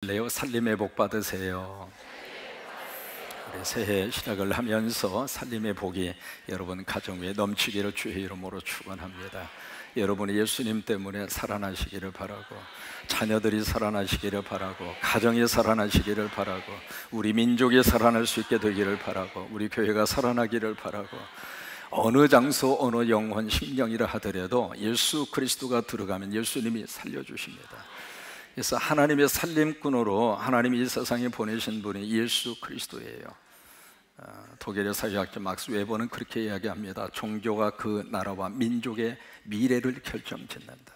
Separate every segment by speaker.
Speaker 1: 레오 살림의 복 받으세요. 우리 새해 시작을 하면서 살림의 복이 여러분 가정 위에 넘치기를 주의 이름으로 축원합니다. 여러분이 예수님 때문에 살아나시기를 바라고, 자녀들이 살아나시기를 바라고, 가정이 살아나시기를 바라고, 우리 민족이 살아날 수 있게 되기를 바라고, 우리 교회가 살아나기를 바라고, 어느 장소 어느 영혼 심령이라 하더라도 예수 그리스도가 들어가면 예수님이 살려주십니다. 그래서 하나님의 살림꾼으로 하나님이 이 세상에 보내신 분이 예수 그리스도예요. 독일의 사회학자 막스 웨버는 그렇게 이야기합니다. 종교가 그 나라와 민족의 미래를 결정짓는다.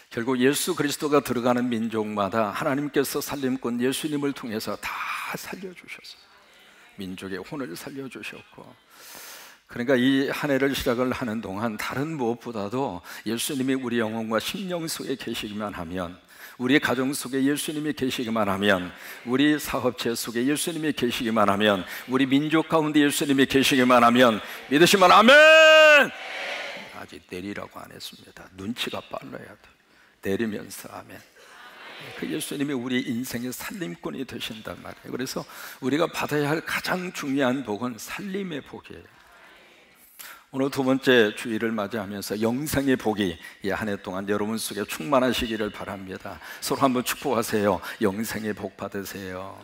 Speaker 1: 결국 예수 그리스도가 들어가는 민족마다 하나님께서 살림꾼 예수님을 통해서 다 살려주셨어요. 민족의 혼을 살려주셨고, 그러니까 이 한 해를 시작을 하는 동안 다른 무엇보다도 예수님이 우리 영혼과 심령 속에 계시기만 하면, 우리 가정 속에 예수님이 계시기만 하면, 우리 사업체 속에 예수님이 계시기만 하면, 우리 민족 가운데 예수님이 계시기만 하면 믿으시면 아멘! 아직 내리라고 안 했습니다. 눈치가 빨라야 돼. 내리면서 아멘. 그 예수님이 우리 인생의 살림꾼이 되신단 말이에요. 그래서 우리가 받아야 할 가장 중요한 복은 살림의 복이에요. 오늘 두 번째 주일을 맞이하면서 영생의 복이 이 한 해 동안 여러분 속에 충만하시기를 바랍니다. 서로 한번 축복하세요. 영생의 복 받으세요.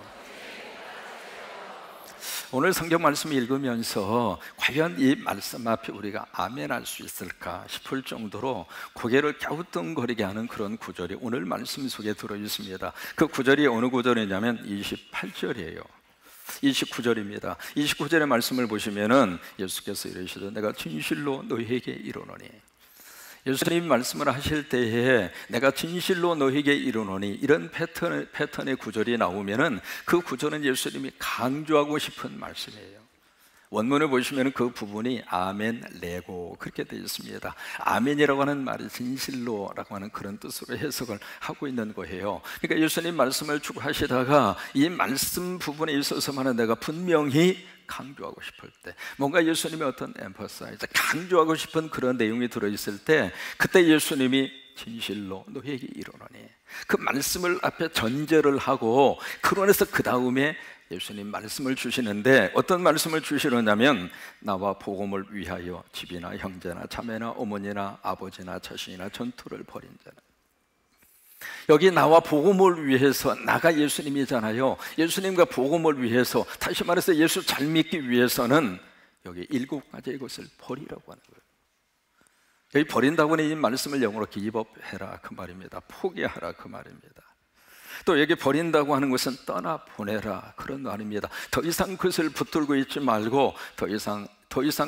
Speaker 1: 오늘 성경 말씀을 읽으면서 과연 이 말씀 앞에 우리가 아멘할 수 있을까 싶을 정도로 고개를 갸우뚱거리게 하는 그런 구절이 오늘 말씀 속에 들어있습니다. 그 구절이 어느 구절이냐면 28절이에요 29절입니다 29절의 말씀을 보시면은 예수께서 이러시되 내가 진실로 너희에게 이르노니, 예수님이 말씀을 하실 때에 내가 진실로 너희에게 이르노니, 이런 패턴의 구절이 나오면은 그 구절은 예수님이 강조하고 싶은 말씀이에요. 원문을 보시면 그 부분이 아멘 레고 그렇게 되어 있습니다. 아멘이라고 하는 말이 진실로라고 하는 그런 뜻으로 해석을 하고 있는 거예요. 그러니까 예수님 말씀을 쭉 하시다가 이 말씀 부분에 있어서만은 내가 분명히 강조하고 싶을 때, 뭔가 예수님의 어떤 엠퍼사이즈, 강조하고 싶은 그런 내용이 들어있을 때, 그때 예수님이 진실로 너희에게 이르노니, 그 말씀을 앞에 전제를 하고 그러면서 그 다음에 예수님 말씀을 주시는데, 어떤 말씀을 주시느냐면 나와 복음을 위하여 집이나 형제나 자매나 어머니나 아버지나 자신이나 전투를 벌인 자는, 여기 나와 복음을 위해서, 나가 예수님이잖아요. 예수님과 복음을 위해서, 다시 말해서 예수 잘 믿기 위해서는 여기 7가지의 것을 버리라고 하는 거예요. 여기 버린다고 하는 이 말씀을 영어로 기브업해라 그 말입니다. 포기하라 그 말입니다. 또 여기 버린다고 하는 것은 떠나보내라 그런 말입니다. 더 이상 그것을 붙들고 있지 말고 더 이상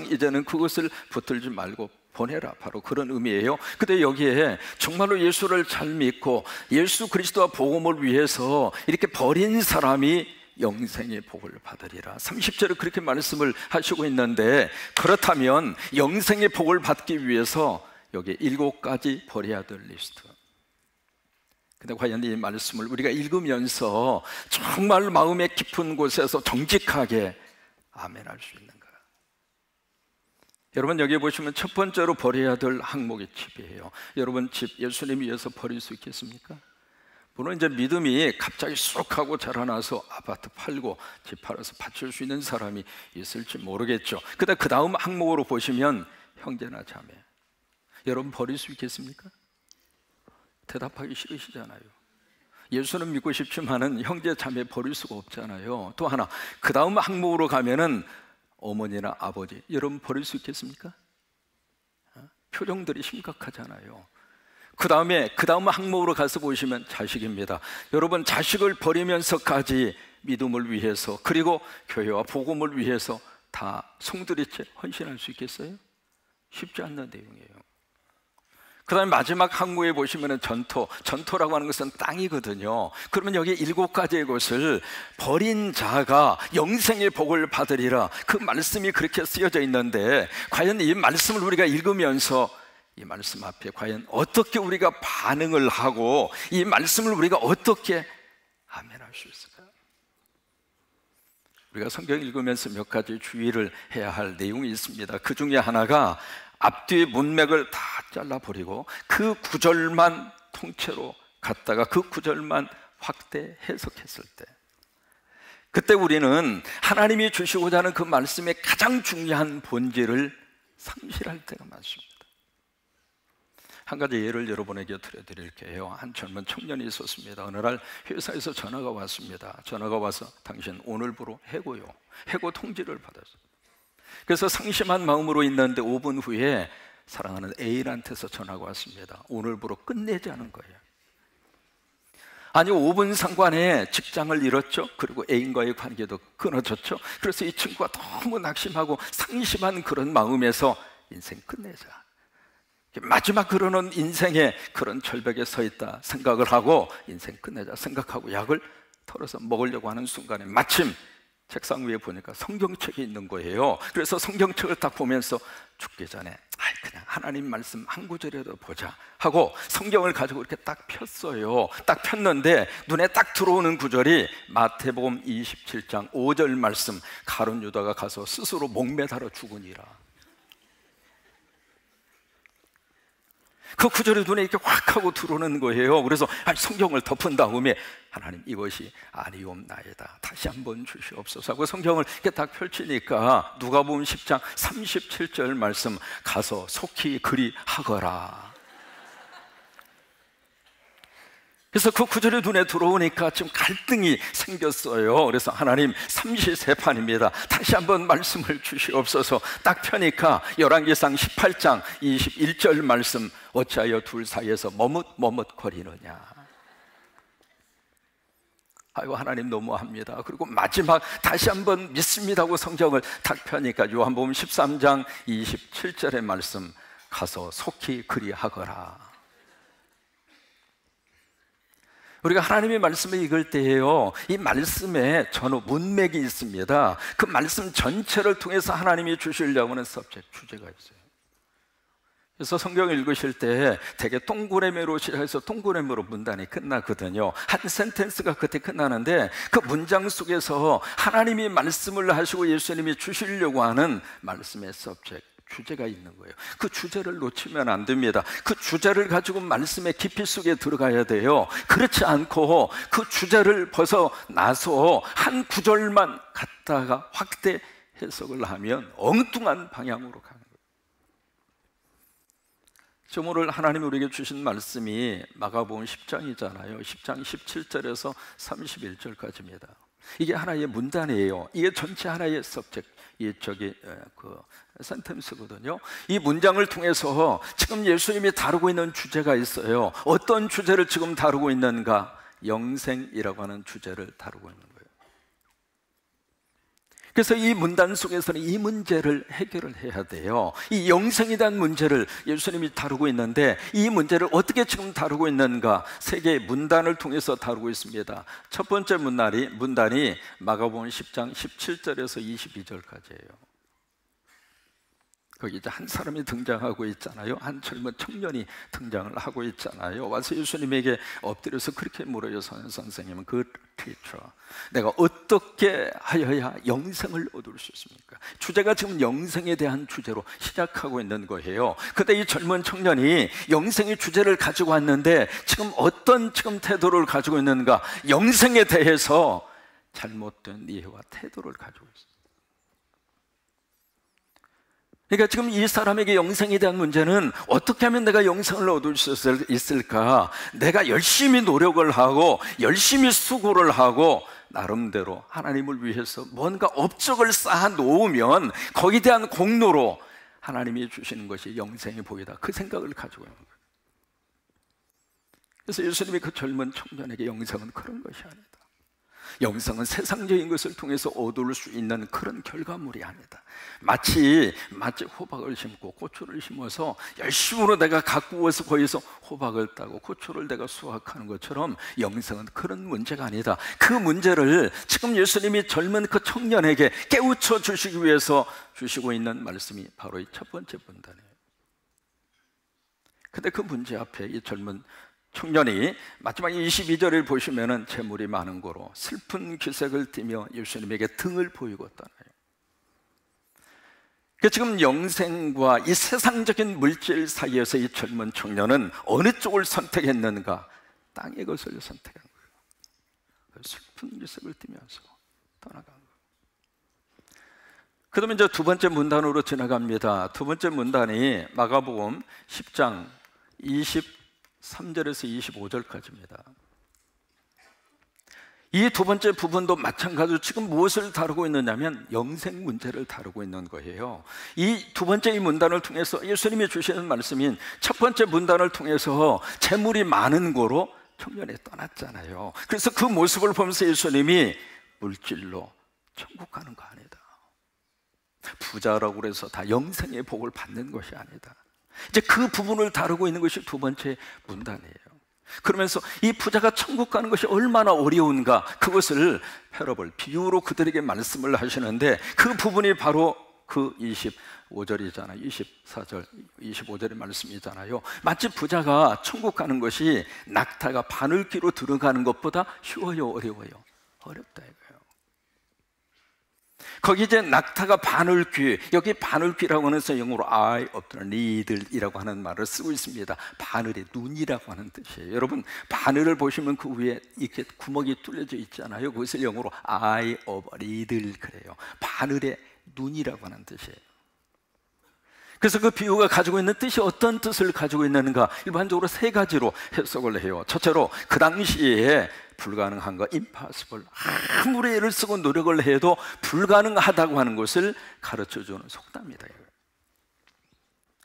Speaker 1: 이제는 그것을 붙들지 말고 보내라, 바로 그런 의미예요. 근데 여기에 정말로 예수를 잘 믿고 예수 그리스도와 복음을 위해서 이렇게 버린 사람이 영생의 복을 받으리라, 30절에 그렇게 말씀을 하시고 있는데, 그렇다면 영생의 복을 받기 위해서 여기 7가지 버려야 될 리스트. 근데 과연 이 말씀을 우리가 읽으면서 정말 마음의 깊은 곳에서 정직하게 아멘할 수 있는가? 여러분, 여기 보시면 첫 번째로 버려야 될 항목이 집이에요. 여러분, 집 예수님 위해서 버릴 수 있겠습니까? 물론 이제 믿음이 갑자기 쑥 하고 자라나서 아파트 팔고 집 팔아서 바칠 수 있는 사람이 있을지 모르겠죠. 근데 그 다음 항목으로 보시면 형제나 자매, 여러분 버릴 수 있겠습니까? 대답하기 싫으시잖아요. 예수는 믿고 싶지만은 형제 자매 버릴 수가 없잖아요. 또 하나, 그 다음 항목으로 가면은 어머니나 아버지, 여러분 버릴 수 있겠습니까? 표정들이 심각하잖아요. 그 다음 항목으로 가서 보시면 자식입니다. 여러분, 자식을 버리면서까지 믿음을 위해서, 그리고 교회와 복음을 위해서 다 송두리째 헌신할 수 있겠어요? 쉽지 않는 내용이에요. 그 다음에 마지막 항목에 보시면 전토라고 하는 것은 땅이거든요. 그러면 여기 7가지의 것을 버린 자가 영생의 복을 받으리라, 그 말씀이 그렇게 쓰여져 있는데, 과연 이 말씀을 우리가 읽으면서 이 말씀 앞에 과연 어떻게 우리가 반응을 하고 이 말씀을 우리가 어떻게 아멘할 수 있을까요? 우리가 성경 읽으면서 몇 가지 주의를 해야 할 내용이 있습니다. 그 중에 하나가 앞뒤의 문맥을 다 잘라버리고 그 구절만 통째로 갖다가 그 구절만 확대 해석했을 때, 그때 우리는 하나님이 주시고자 하는 그 말씀의 가장 중요한 본질을 상실할 때가 많습니다. 한 가지 예를 여러분에게 드려드릴게요. 한 젊은 청년이 있었습니다. 어느 날 회사에서 전화가 왔습니다. 전화가 와서 당신 오늘부로 해고요, 해고 통지를 받았어요. 그래서 상심한 마음으로 있는데 5분 후에 사랑하는 애인한테서 전화가 왔습니다. 오늘부로 끝내자는 거예요. 아니, 5분 상관에 직장을 잃었죠. 그리고 애인과의 관계도 끊어졌죠. 그래서 이 친구가 너무 낙심하고 상심한 그런 마음에서 인생 끝내자, 마지막 그러는 인생의 그런 절벽에 서 있다 생각을 하고 인생 끝내자 생각하고 약을 털어서 먹으려고 하는 순간에 마침 책상 위에 보니까 성경책이 있는 거예요. 그래서 성경책을 딱 보면서 죽기 전에 그냥 하나님 말씀 한 구절이라도 보자 하고 성경을 가지고 이렇게 딱 폈어요. 딱 폈는데 눈에 딱 들어오는 구절이 마태복음 27장 5절 말씀, 가룟 유다가 가서 스스로 목매달아 죽으니라. 그 구절이 눈에 이렇게 확 하고 들어오는 거예요. 그래서 성경을 덮은 다음에 하나님, 이것이 아니옵나이다, 다시 한번 주시옵소서 하고 성경을 이렇게 딱 펼치니까 누가복음 10장 37절 말씀, 가서 속히 그리하거라. 그래서 그 구절이 눈에 들어오니까 지금 갈등이 생겼어요. 그래서 하나님, 삼시세판입니다, 다시 한번 말씀을 주시옵소서. 딱 펴니까 열왕기상 18장 21절 말씀, 어찌하여 둘 사이에서 머뭇머뭇거리느냐. 아이고, 하나님 너무합니다. 그리고 마지막 다시 한번 믿습니다 하고 성경을 딱 펴니까 요한복음 13장 27절의 말씀, 가서 속히 그리하거라. 우리가 하나님의 말씀을 읽을 때에요, 이 말씀에 전후 문맥이 있습니다. 그 말씀 전체를 통해서 하나님이 주시려고 하는 서브젝트, 주제가 있어요. 그래서 성경을 읽으실 때 되게 동그라미로 시작해서 동그라미로 문단이 끝나거든요. 한 센텐스가 그때 끝나는데 그 문장 속에서 하나님이 말씀을 하시고 예수님이 주시려고 하는 말씀의 서브젝트, 주제가 있는 거예요. 그 주제를 놓치면 안 됩니다. 그 주제를 가지고 말씀의 깊이 속에 들어가야 돼요. 그렇지 않고 그 주제를 벗어나서 한 구절만 갖다가 확대 해석을 하면 엉뚱한 방향으로 가는 거예요. 지금 오늘 하나님이 우리에게 주신 말씀이 마가복음 10장이잖아요. 10장 17절에서 31절까지입니다. 이게 하나의 문단이에요. 이게 전체 하나의 서브젝트, 그 센텐스거든요. 이 문장을 통해서 지금 예수님이 다루고 있는 주제가 있어요. 어떤 주제를 지금 다루고 있는가? 영생이라고 하는 주제를 다루고 있는 거예요. 그래서 이 문단 속에서는 이 문제를 해결을 해야 돼요. 이 영생에 대한 문제를 예수님이 다루고 있는데 이 문제를 어떻게 지금 다루고 있는가? 세 개의 문단을 통해서 다루고 있습니다. 첫 번째 문단이 마가복음 10장 17절에서 22절까지예요. 거기 이제 한 사람이 등장하고 있잖아요. 한 젊은 청년이 등장을 하고 있잖아요. 와서 예수님에게 엎드려서 그렇게 물어요. 선생님은, 그 teacher, 내가 어떻게 하여야 영생을 얻을 수 있습니까? 주제가 지금 영생에 대한 주제로 시작하고 있는 거예요. 그때 이 젊은 청년이 영생의 주제를 가지고 왔는데 지금 어떤 태도를 가지고 있는가? 영생에 대해서 잘못된 이해와 태도를 가지고 있어요. 그러니까 지금 이 사람에게 영생에 대한 문제는 어떻게 하면 내가 영생을 얻을 수 있을까? 내가 열심히 노력을 하고 열심히 수고를 하고 나름대로 하나님을 위해서 뭔가 업적을 쌓아 놓으면 거기에 대한 공로로 하나님이 주시는 것이 영생이 보이다, 그 생각을 가지고 있는 거예요. 그래서 예수님이 그 젊은 청년에게 영생은 그런 것이 아니다, 영생은 세상적인 것을 통해서 얻을 수 있는 그런 결과물이 아니다. 마치 호박을 심고 고추를 심어서 열심으로 내가 가꾸어서 거기서 호박을 따고 고추를 내가 수확하는 것처럼 영생은 그런 문제가 아니다. 그 문제를 지금 예수님이 젊은 그 청년에게 깨우쳐 주시기 위해서 주시고 있는 말씀이 바로 이 첫 번째 문단이에요. 근데 그 문제 앞에 이 젊은 청년이 마지막 22절을 보시면은 재물이 많은 고로 슬픈 기색을 띠며 예수님에게 등을 보이고 떠나요. 지금 영생과 이 세상적인 물질 사이에서 이 젊은 청년은 어느 쪽을 선택했는가? 땅의 것을 선택한 거예요. 슬픈 기색을 띠면서 떠나간 거예요. 그 다음에 이제 두 번째 문단으로 지나갑니다. 두 번째 문단이 마가복음 10장 23절에서 25절까지입니다. 이 두 번째 부분도 마찬가지로 지금 무엇을 다루고 있느냐면 영생 문제를 다루고 있는 거예요. 이 두 번째 이 문단을 통해서 예수님이 주시는 말씀인 첫 번째 문단을 통해서 재물이 많은 고로 청년이 떠났잖아요. 그래서 그 모습을 보면서 예수님이 물질로 천국 가는 거 아니다, 부자라고 해서 다 영생의 복을 받는 것이 아니다, 이제 그 부분을 다루고 있는 것이 두 번째 문단이에요. 그러면서 이 부자가 천국 가는 것이 얼마나 어려운가, 그것을 패러블, 비유로 그들에게 말씀을 하시는데, 그 부분이 바로 그 25절이잖아요. 24절, 25절의 말씀이잖아요. 마치 부자가 천국 가는 것이 낙타가 바늘귀로 들어가는 것보다 쉬워요, 어려워요? 어렵다 이거예요. 거기 이제 낙타가 바늘귀, 여기 바늘귀라고 하는 영어로 eye of the needle이라고 하는 말을 쓰고 있습니다. 바늘의 눈이라고 하는 뜻이에요. 여러분, 바늘을 보시면 그 위에 이렇게 구멍이 뚫려져 있잖아요. 그것을 영어로 eye of needle 그래요. 바늘의 눈이라고 하는 뜻이에요. 그래서 그 비유가 가지고 있는 뜻이 어떤 뜻을 가지고 있는가, 일반적으로 세 가지로 해석을 해요. 첫째로 그 당시에 불가능한 거, impossible, 아무리 애를 쓰고 노력을 해도 불가능하다고 하는 것을 가르쳐주는 속담이다.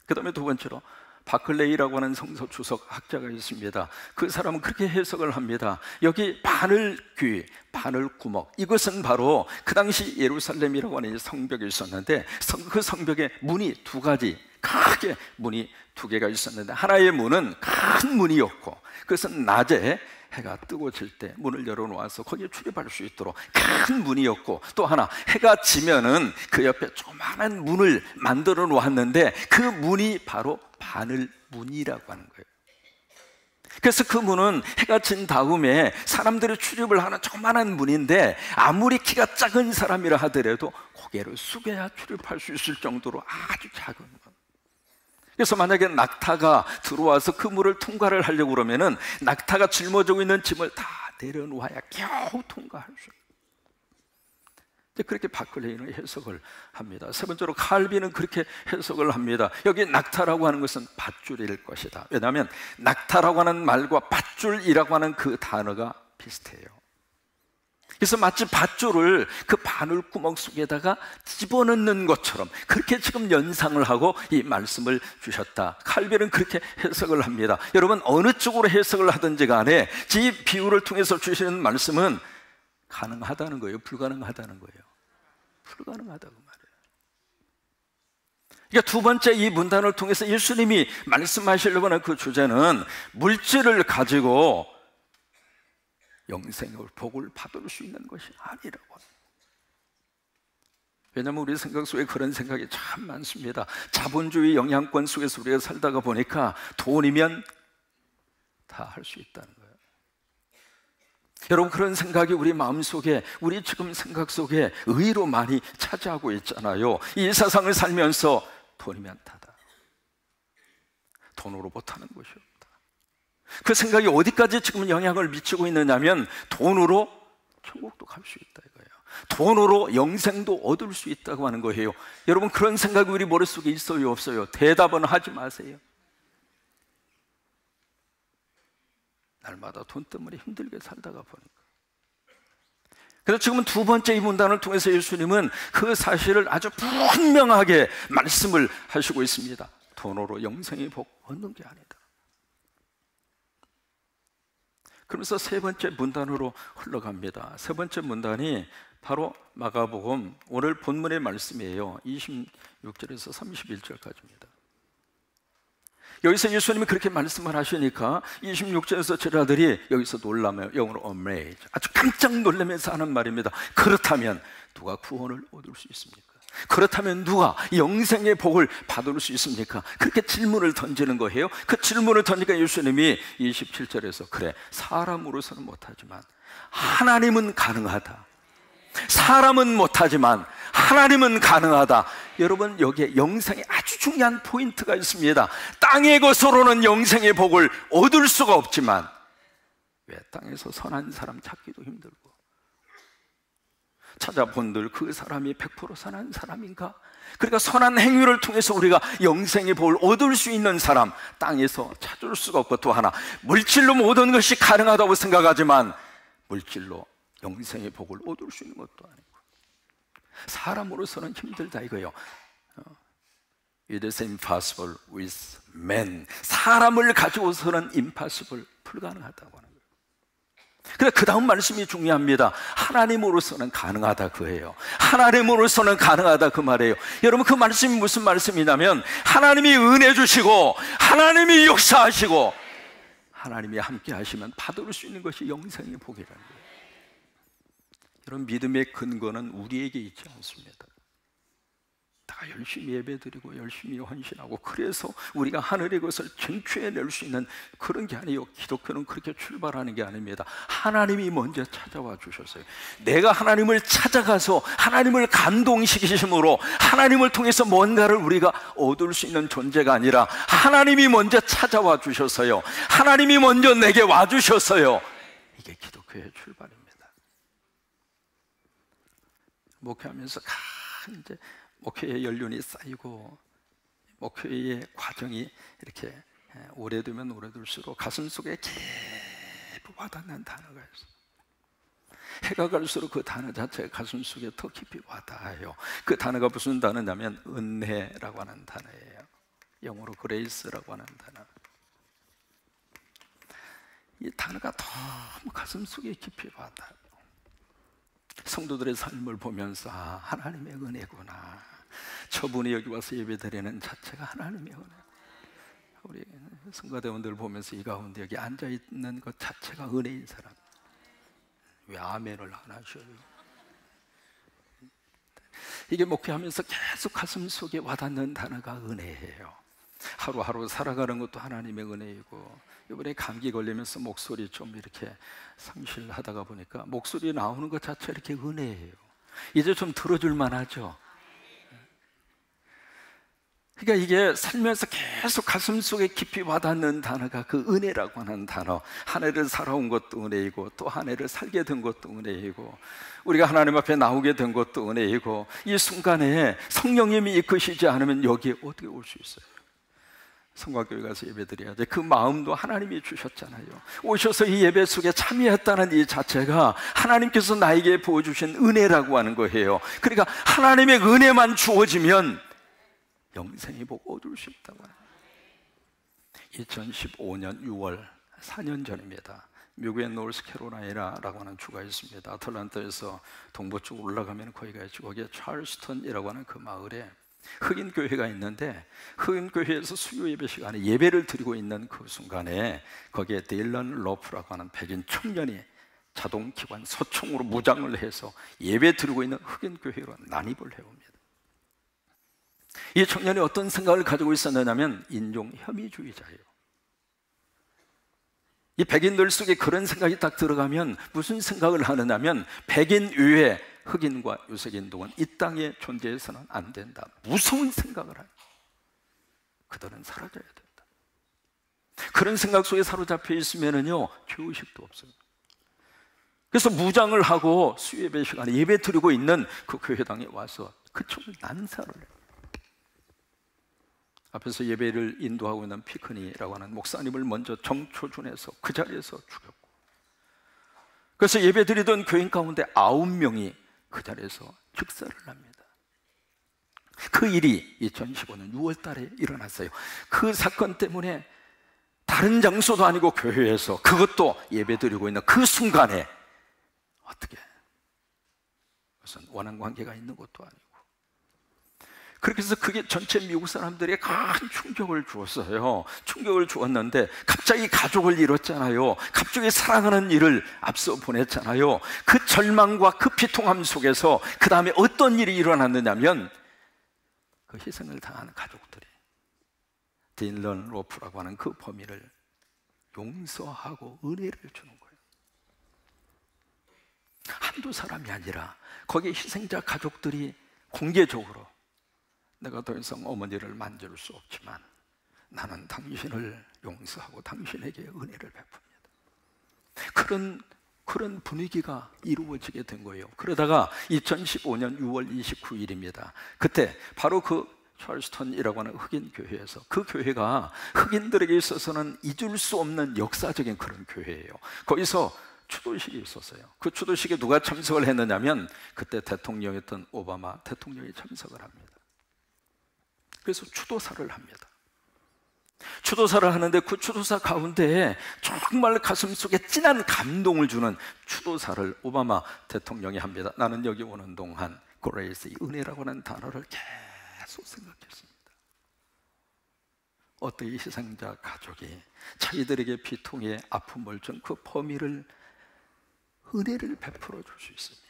Speaker 1: 그 다음에 두 번째로 바클레이라고 하는 성서 주석 학자가 있습니다. 그 사람은 그렇게 해석을 합니다. 여기 바늘귀, 바늘구멍, 이것은 바로 그 당시 예루살렘이라고 하는 성벽이 있었는데, 그 성벽에 문이 두 가지, 크게 문이 두 개가 있었는데, 하나의 문은 큰 문이었고, 그것은 낮에 해가 뜨고 질 때 문을 열어놓아서 거기에 출입할 수 있도록 큰 문이었고, 또 하나 해가 지면은 그 옆에 조그마한 문을 만들어 놓았는데, 그 문이 바로 바늘문이라고 하는 거예요. 그래서 그 문은 해가 진 다음에 사람들이 출입을 하는 조그마한 문인데, 아무리 키가 작은 사람이라 하더라도 고개를 숙여야 출입할 수 있을 정도로 아주 작은 문. 그래서 만약에 낙타가 들어와서 그 물을 통과를 하려고 그러면은 낙타가 짊어지고 있는 짐을 다 내려놓아야 겨우 통과할 수 있어요. 그렇게 바클레이는 해석을 합니다. 세 번째로 칼빈은 그렇게 해석을 합니다. 여기 낙타라고 하는 것은 밧줄일 것이다. 왜냐하면 낙타라고 하는 말과 밧줄이라고 하는 그 단어가 비슷해요. 그래서 마치 밧줄을 그 바늘구멍 속에다가 집어넣는 것처럼 그렇게 지금 연상을 하고 이 말씀을 주셨다. 칼빈은 그렇게 해석을 합니다. 여러분, 어느 쪽으로 해석을 하든지 간에 이 비유를 통해서 주시는 말씀은 가능하다는 거예요, 불가능하다는 거예요? 불가능하다고 말해요. 그러니까 두 번째 이 문단을 통해서 예수님이 말씀하시려고 하는 그 주제는 물질을 가지고 영생을, 복을 받을 수 있는 것이 아니라고 합니다. 왜냐하면 우리 생각 속에 그런 생각이 참 많습니다. 자본주의 영향권 속에서 우리가 살다가 보니까 돈이면 다 할 수 있다는 거예요. 여러분, 그런 생각이 우리 마음속에, 우리 지금 생각 속에 의로 많이 차지하고 있잖아요. 이 세상을 살면서 돈이면 다다, 돈으로 못하는 것이 없다. 그 생각이 어디까지 지금 영향을 미치고 있느냐면, 돈으로 천국도 갈 수 있다 이거예요. 돈으로 영생도 얻을 수 있다고 하는 거예요. 여러분, 그런 생각이 우리 머릿속에 있어요, 없어요? 대답은 하지 마세요. 날마다 돈 때문에 힘들게 살다가 보니까. 그래서 지금은 두 번째 이 문단을 통해서 예수님은 그 사실을 아주 분명하게 말씀을 하시고 있습니다. 돈으로 영생의 복 얻는 게 아니다. 그러면서 세 번째 문단으로 흘러갑니다. 세 번째 문단이 바로 마가복음 오늘 본문의 말씀이에요. 26절에서 31절까지입니다. 여기서 예수님이 그렇게 말씀을 하시니까 26절에서 제자들이 여기서 놀라며, 영어로 amazed, 아주 깜짝 놀라면서 하는 말입니다. 그렇다면 누가 구원을 얻을 수 있습니까? 그렇다면 누가 영생의 복을 받을 수 있습니까? 그렇게 질문을 던지는 거예요. 그 질문을 던지니까 예수님이 27절에서 그래, 사람으로서는 못하지만 하나님은 가능하다. 사람은 못하지만 하나님은 가능하다. 여러분, 여기에 영생의 아주 중요한 포인트가 있습니다. 땅의 것으로는 영생의 복을 얻을 수가 없지만 왜? 땅에서 선한 사람 찾기도 힘들고, 찾아본들 그 사람이 100% 선한 사람인가? 그러니까 선한 행위를 통해서 우리가 영생의 복을 얻을 수 있는 사람, 땅에서 찾을 수가 없고, 또 하나, 물질로 모든 것이 가능하다고 생각하지만 물질로 영생의 복을 얻을 수 있는 것도 아니고, 사람으로서는 힘들다 이거예요. It is impossible with men. 사람을 가지고서는 impossible, 불가능하다고 하는 거예요. 그래서 그 다음 말씀이 중요합니다. 하나님으로서는 가능하다 그예요. 하나님으로서는 가능하다 그 말이에요. 여러분, 그 말씀이 무슨 말씀이냐면, 하나님이 은혜 주시고 하나님이 역사하시고 하나님이 함께 하시면 받을 수 있는 것이 영생의 복이라는 거예요. 여러분, 믿음의 근거는 우리에게 있지 않습니다. 다 열심히 예배드리고 열심히 헌신하고, 그래서 우리가 하늘의 것을 쟁취해낼 수 있는 그런 게 아니에요. 기독교는 그렇게 출발하는 게 아닙니다. 하나님이 먼저 찾아와 주셨어요. 내가 하나님을 찾아가서 하나님을 감동시키심으로 하나님을 통해서 뭔가를 우리가 얻을 수 있는 존재가 아니라, 하나님이 먼저 찾아와 주셨어요. 하나님이 먼저 내게 와 주셨어요. 이게 기독교의 출발입니다. 목회하면서 이제 목회의 연륜이 쌓이고, 목회의 과정이 이렇게 오래되면 오래될수록 가슴속에 깊이 와닿는 단어가 있어요. 해가 갈수록 그 단어 자체가 가슴속에 더 깊이 와닿아요. 그 단어가 무슨 단어냐면 은혜라고 하는 단어예요. 영어로 그레이스라고 하는 단어. 이 단어가 너무 가슴속에 깊이 와닿아요. 성도들의 삶을 보면서, 아, 하나님의 은혜구나. 저분이 여기 와서 예배드리는 자체가 하나님의 은혜. 우리 성가대원들 보면서 이 가운데 여기 앉아있는 것 자체가 은혜인 사람. 왜 아멘을 안 하셔요? 이게 목회하면서 계속 가슴 속에 와닿는 단어가 은혜예요. 하루하루 살아가는 것도 하나님의 은혜이고, 이번에 감기 걸리면서 목소리 좀 이렇게 상실하다가 보니까 목소리 나오는 것 자체가 이렇게 은혜예요. 이제 좀 들어줄 만하죠? 그러니까 이게 살면서 계속 가슴속에 깊이 와닿는 단어가 그 은혜라고 하는 단어. 한 해를 살아온 것도 은혜이고, 또 한 해를 살게 된 것도 은혜이고, 우리가 하나님 앞에 나오게 된 것도 은혜이고, 이 순간에 성령님이 이끄시지 않으면 여기에 어떻게 올 수 있어요? 성곽교회 가서 예배드려야지. 그 마음도 하나님이 주셨잖아요. 오셔서 이 예배 속에 참여했다는 이 자체가 하나님께서 나에게 보여주신 은혜라고 하는 거예요. 그러니까 하나님의 은혜만 주어지면 영생의 복 얻을 수 있다고 해요. 2015년 6월, 4년 전입니다. 미국의 노스캐롤라이나라고 하는 주가 있습니다. 아틀란타에서 동부 쪽 올라가면 거기가 있죠. 거기에 찰스턴이라고 하는 그 마을에 흑인 교회가 있는데, 흑인 교회에서 수요 예배 시간에 예배를 드리고 있는 그 순간에 거기에 딜런 로프라고 하는 백인 청년이 자동기관 소총으로 무장을 해서 예배 드리고 있는 흑인 교회로 난입을 해옵니다. 이 청년이 어떤 생각을 가지고 있었느냐면 인종 혐의주의자예요. 이 백인들 속에 그런 생각이 딱 들어가면 무슨 생각을 하느냐면, 백인 외에 흑인과 유색인종은 이 땅에 존재해서는 안 된다. 무서운 생각을 해요. 그들은 사라져야 된다. 그런 생각 속에 사로잡혀 있으면은요, 죄의식도 없어요. 그래서 무장을 하고 수예배 시간에 예배 드리고 있는 그 교회당에 와서 그 총을 난사를 해요. 앞에서 예배를 인도하고 있는 피크니라고 하는 목사님을 먼저 정초준해서 그 자리에서 죽였고, 그래서 예배 드리던 교인 가운데 9명이 그 자리에서 즉사를 합니다. 그 일이 2015년 6월 달에 일어났어요. 그 사건 때문에 다른 장소도 아니고 교회에서, 그것도 예배 드리고 있는 그 순간에 어떻게 무슨 원한 관계가 있는 것도 아니고, 그렇게 해서 그게 전체 미국 사람들에게 큰 충격을 주었어요. 충격을 주었는데 갑자기 가족을 잃었잖아요. 갑자기 사랑하는 일을 앞서 보냈잖아요. 그 절망과 그 비통함 속에서 그 다음에 어떤 일이 일어났느냐면, 그 희생을 당하는 가족들이 딜런 로프라고 하는 그 범인을 용서하고 은혜를 주는 거예요. 한두 사람이 아니라 거기에 희생자 가족들이 공개적으로, 내가 더 이상 어머니를 만질 수 없지만 나는 당신을 용서하고 당신에게 은혜를 베풉니다. 그런 분위기가 이루어지게 된 거예요. 그러다가 2015년 6월 29일입니다. 그때 바로 그 찰스턴이라고 하는 흑인 교회에서, 그 교회가 흑인들에게 있어서는 잊을 수 없는 역사적인 그런 교회예요. 거기서 추도식이 있었어요. 그 추도식에 누가 참석을 했느냐면 그때 대통령이었던 오바마 대통령이 참석을 합니다. 그래서 추도사를 합니다. 추도사를 하는데 그 추도사 가운데 정말 가슴속에 진한 감동을 주는 추도사를 오바마 대통령이 합니다. 나는 여기 오는 동안 그레이스, 이 은혜라고 하는 단어를 계속 생각했습니다. 어떻게 희생자 가족이 자기들에게 비통의 아픔을 준 그 범위를, 은혜를 베풀어 줄 수 있으며,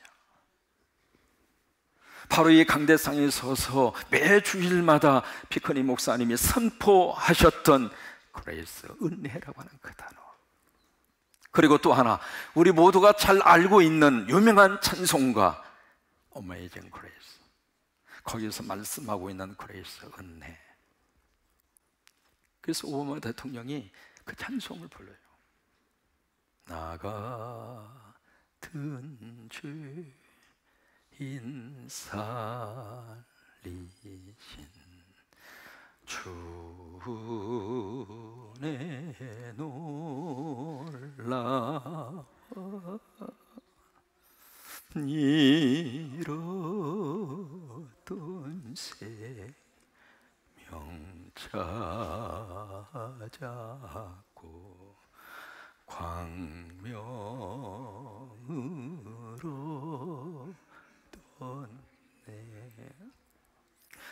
Speaker 1: 바로 이 강대상에 서서 매 주일마다 피커니 목사님이 선포하셨던 그레이스, 은혜라고 하는 그 단어. 그리고 또 하나, 우리 모두가 잘 알고 있는 유명한 찬송가 Amazing Grace, 거기서 말씀하고 있는 그레이스, 은혜. 그래서 오바마 대통령이 그 찬송을 불러요. 나 같은 죄인 살리신 주내 놀라 잃었던 생명 찾았고 광명으로 떴네.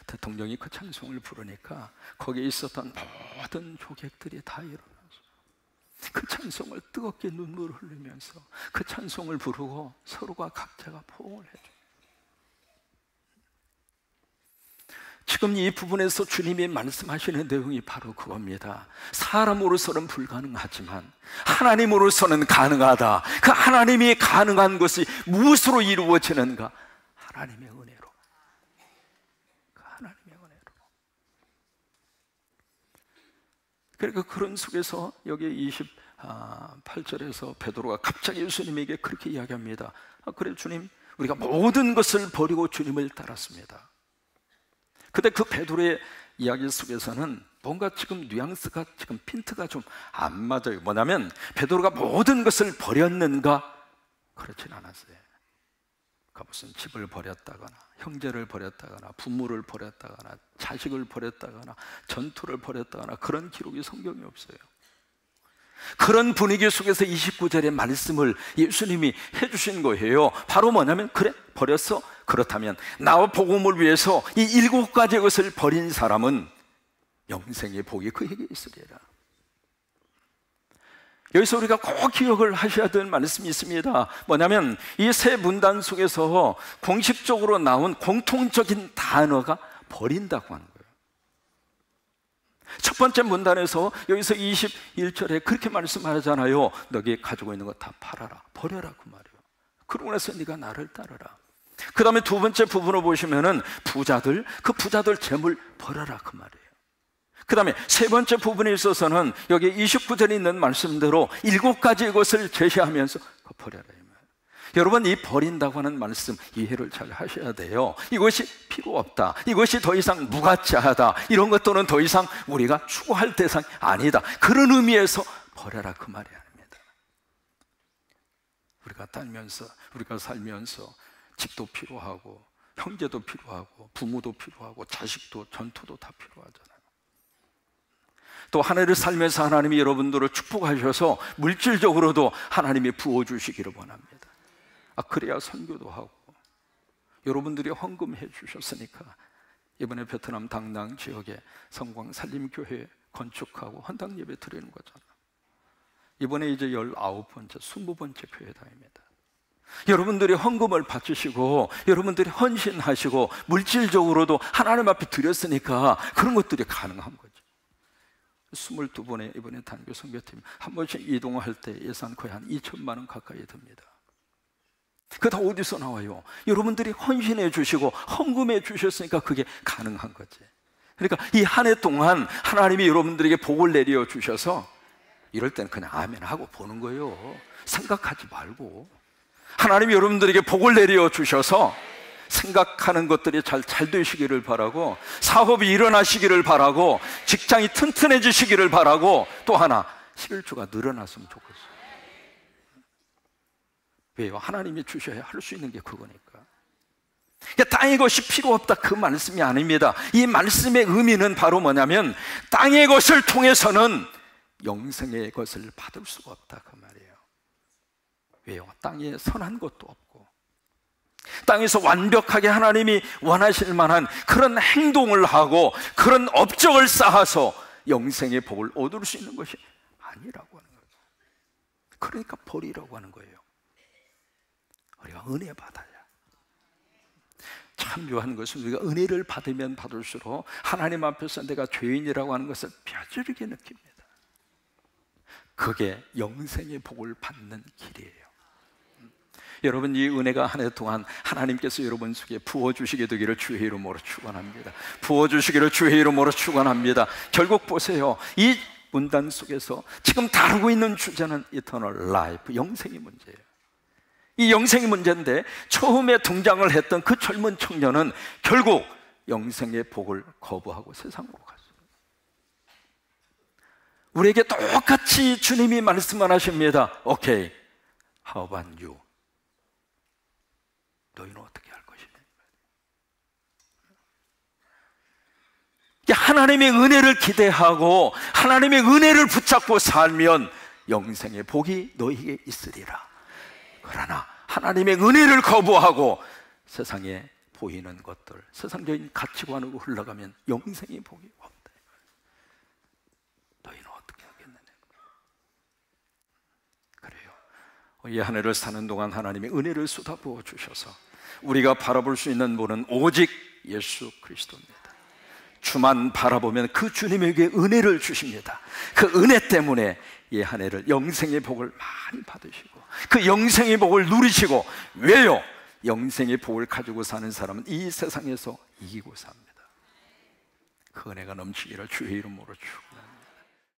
Speaker 1: 대통령이 그 찬송을 부르니까 거기에 있었던 모든 조객들이 다 일어나서 그 찬송을 뜨겁게 눈물을 흘리면서 그 찬송을 부르고 서로가 각자가 포옹을 해줘요. 지금 이 부분에서 주님이 말씀하시는 내용이 바로 그겁니다. 사람으로서는 불가능하지만 하나님으로서는 가능하다. 그 하나님이 가능한 것이 무엇으로 이루어지는가? 하나님의 은혜로. 그 하나님의 은혜로. 그러니까 그런 속에서 여기 28절에서 베드로가 갑자기 예수님에게 그렇게 이야기합니다. 그래 주님, 우리가 모든 것을 버리고 주님을 따랐습니다. 근데 그 베드로의 이야기 속에서는 뭔가 지금 뉘앙스가, 지금 핀트가 좀 안 맞아요. 뭐냐면 베드로가 모든 것을 버렸는가? 그렇진 않았어요. 무슨 집을 버렸다거나 형제를 버렸다거나 부모를 버렸다거나 자식을 버렸다거나 전투를 버렸다거나 그런 기록이 성경에 없어요. 그런 분위기 속에서 29절의 말씀을 예수님이 해주신 거예요. 바로 뭐냐면, 그래 버렸어? 그렇다면 나와 복음을 위해서 이 7가지 것을 버린 사람은 영생의 복이 그에게 있으리라. 여기서 우리가 꼭 기억을 하셔야 될 말씀이 있습니다. 뭐냐면 이 세 문단 속에서 공식적으로 나온 공통적인 단어가 버린다고 하는 거예요. 첫 번째 문단에서 여기서 21절에 그렇게 말씀하잖아요. 너희 가지고 있는 거 다 팔아라, 버려라, 그 말이에요. 그러고 나서 네가 나를 따르라. 그 다음에 두 번째 부분을 보시면은 부자들, 그 부자들 재물 버려라, 그 말이에요. 그 다음에 세 번째 부분에 있어서는 여기 29절에 있는 말씀대로 7가지 것을 제시하면서 버려라, 이 말. 여러분, 이 버린다고 하는 말씀 이해를 잘 하셔야 돼요. 이것이 필요 없다, 이것이 더 이상 무가치하다, 이런 것들은 더 이상 우리가 추구할 대상이 아니다, 그런 의미에서 버려라, 그 말이 아닙니다. 우리가 살면서 집도 필요하고 형제도 필요하고 부모도 필요하고 자식도, 전투도 다 필요하잖아요. 또 하늘을 살면서 하나님이 여러분들을 축복하셔서 물질적으로도 하나님이 부어주시기를 원합니다. 그래야 선교도 하고, 여러분들이 헌금해 주셨으니까 이번에 베트남 당낭 지역에 성광 살림교회 건축하고 헌당 예배 드리는 거잖아요. 이번에 이제 19번째, 20번째 교회당입니다. 여러분들이 헌금을 바치시고 여러분들이 헌신하시고 물질적으로도 하나님 앞에 드렸으니까 그런 것들이 가능한 거죠. 22번에 이번에 단교 선교팀 한 번씩 이동할 때 예산 거의 한 2천만 원 가까이 듭니다. 그거 다 어디서 나와요? 여러분들이 헌신해 주시고 헌금해 주셨으니까 그게 가능한 거지. 그러니까 이 한 해 동안 하나님이 여러분들에게 복을 내려 주셔서 이럴 때는 그냥 아멘 하고 보는 거예요. 생각하지 말고. 하나님이 여러분들에게 복을 내려 주셔서 생각하는 것들이 잘 되시기를 바라고, 사업이 일어나시기를 바라고, 직장이 튼튼해지시기를 바라고, 또 하나 11조가 늘어났으면 좋겠어요. 왜요? 하나님이 주셔야 할 수 있는 게 그거니까. 땅의 것이 필요 없다, 그 말씀이 아닙니다. 이 말씀의 의미는 바로 뭐냐면, 땅의 것을 통해서는 영생의 것을 받을 수가 없다, 그 말이에요. 왜요? 땅에 선한 것도 없고, 땅에서 완벽하게 하나님이 원하실 만한 그런 행동을 하고 그런 업적을 쌓아서 영생의 복을 얻을 수 있는 것이 아니라고 하는 거예요. 그러니까 벌이라고 하는 거예요. 우리가 은혜 받아야. 참 묘한 것은 우리가 은혜를 받으면 받을수록 하나님 앞에서 내가 죄인이라고 하는 것을 뼈저리게 느낍니다. 그게 영생의 복을 받는 길이에요. 여러분, 이 은혜가 한 해 동안 하나님께서 여러분 속에 부어주시게 되기를 주의 이름으로 축원합니다. 부어주시기를 주의 이름으로 축원합니다. 결국 보세요, 이 문단 속에서 지금 다루고 있는 주제는 Eternal Life, 영생의 문제예요. 이 영생의 문제인데, 처음에 등장을 했던 그 젊은 청년은 결국 영생의 복을 거부하고 세상으로 갔어요. 우리에게 똑같이 주님이 말씀을 하십니다. 오케이, how about you? 너희는 어떻게 할 것이냐? 하나님의 은혜를 기대하고 하나님의 은혜를 붙잡고 살면 영생의 복이 너희에게 있으리라. 그러나 하나님의 은혜를 거부하고 세상에 보이는 것들, 세상적인 가치관으로 흘러가면 영생의 복이 없다. 너희는 어떻게 하겠느냐? 그래요. 이 한 해를 사는 동안 하나님의 은혜를 쏟아부어 주셔서 우리가 바라볼 수 있는 분은 오직 예수 그리스도입니다. 주만 바라보면 그 주님에게 은혜를 주십니다. 그 은혜 때문에 이 한 해를 영생의 복을 많이 받으시고 그 영생의 복을 누리시고, 왜요? 영생의 복을 가지고 사는 사람은 이 세상에서 이기고 삽니다. 그 은혜가 넘치기를 주의 이름으로 축원합니다.